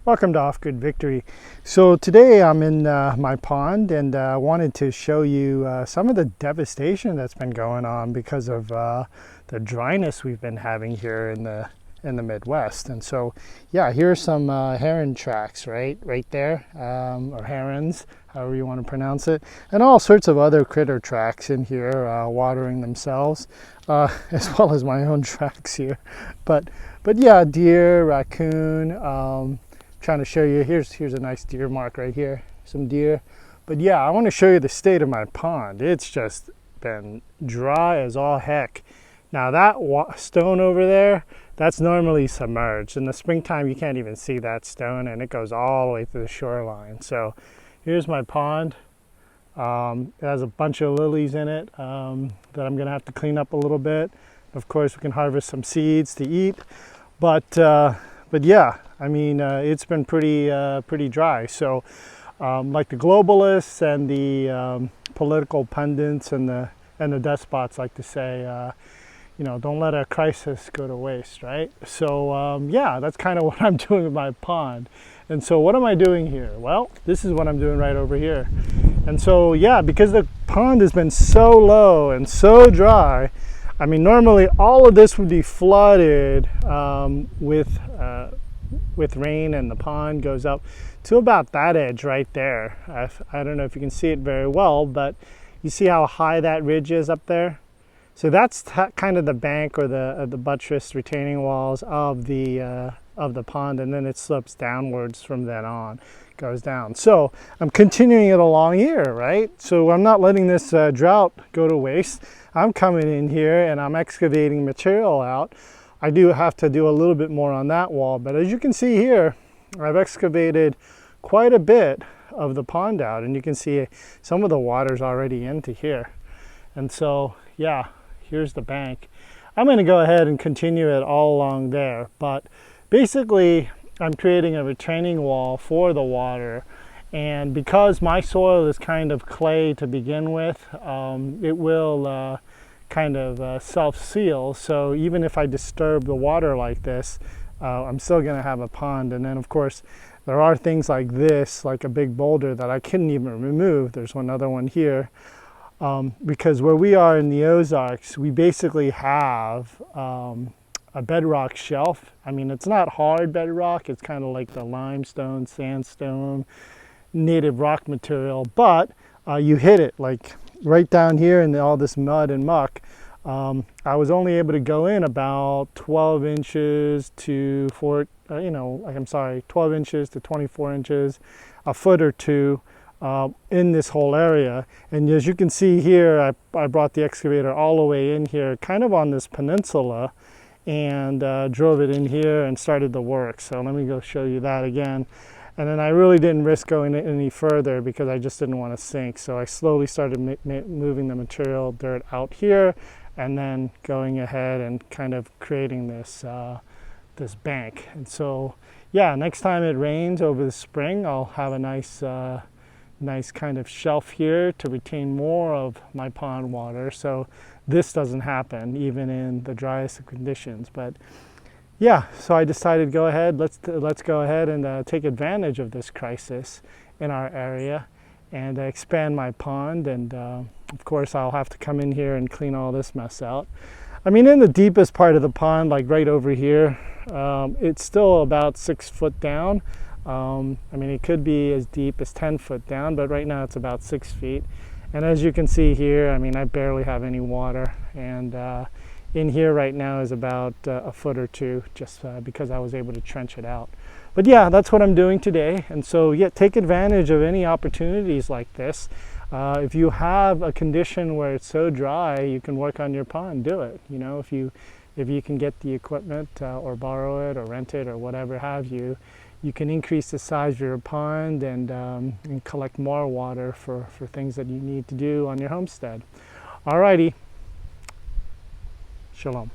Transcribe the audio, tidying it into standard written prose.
Welcome to Off Grid Victory. So today I'm in my pond and I wanted to show you some of the devastation that's been going on because of the dryness we've been having here in the Midwest. And so yeah, here's some heron tracks right there, or herons, however you want to pronounce it, and all sorts of other critter tracks in here watering themselves, as well as my own tracks here. But yeah, deer, raccoon. Trying to show you, here's a nice deer mark right here, some deer. But yeah, I want to show you the state of my pond. It's just been dry as all heck. Now that stone over there, that's normally submerged. In the springtime you can't even see that stone, and it goes all the way to the shoreline. So here's my pond. It has a bunch of lilies in it that I'm gonna have to clean up a little bit. Of course we can harvest some seeds to eat, but yeah, I mean, it's been pretty dry. So like the globalists and the political pundits and the despots like to say, you know, don't let a crisis go to waste, right? So yeah, that's kind of what I'm doing with my pond. And so what am I doing here? Well, this is what I'm doing right over here. And so yeah, because the pond has been so low and so dry, I mean, normally all of this would be flooded with rain, and the pond goes up to about that edge right there. I don't know if you can see it very well, but you see how high that ridge is up there? So that's kind of the bank or the buttress retaining walls of the pond, and then it slopes downwards from then on, goes down. So I'm continuing it along here, right? So I'm not letting this drought go to waste. I'm coming in here and I'm excavating material out. I do have to do a little bit more on that wall, but as you can see here, I've excavated quite a bit of the pond out, and you can see some of the water's already into here. And so yeah, here's the bank. I'm going to go ahead and continue it all along there, but basically I'm creating a retaining wall for the water, and because my soil is kind of clay to begin with, it will kind of self-seal. So even if I disturb the water like this, I'm still going to have a pond. And then of course there are things like this, like a big boulder that I couldn't even remove. There's another one here, because where we are in the Ozarks, we basically have a bedrock shelf. I mean, it's not hard bedrock, it's kind of like the limestone, sandstone, native rock material, but you hit it like right down here in all this mud and muck. I was only able to go in about 12 inches to 12 inches to 24 inches, a foot or two in this whole area. And as you can see here, I brought the excavator all the way in here, kind of on this peninsula, and drove it in here and started the work. So let me go show you that again. And then I really didn't risk going any further because I just didn't want to sink. So I slowly started moving the material dirt out here, and then going ahead and kind of creating this this bank. And so yeah, next time it rains over the spring, I'll have a nice kind of shelf here to retain more of my pond water, so this doesn't happen even in the driest of conditions. But yeah, so I decided to go ahead, let's go ahead and take advantage of this crisis in our area and expand my pond. And of course I'll have to come in here and clean all this mess out. I mean, in the deepest part of the pond, like right over here, it's still about 6 foot down. I mean, it could be as deep as 10 foot down, but right now it's about 6 feet. And as you can see here, I mean, I barely have any water, and in here right now is about a foot or two, just because I was able to trench it out. But yeah, that's what I'm doing today. And so yeah, take advantage of any opportunities like this. If you have a condition where it's so dry you can work on your pond, do it. You know, if you can get the equipment or borrow it or rent it or whatever have you, you can increase the size of your pond and collect more water for things that you need to do on your homestead. Alrighty, shalom.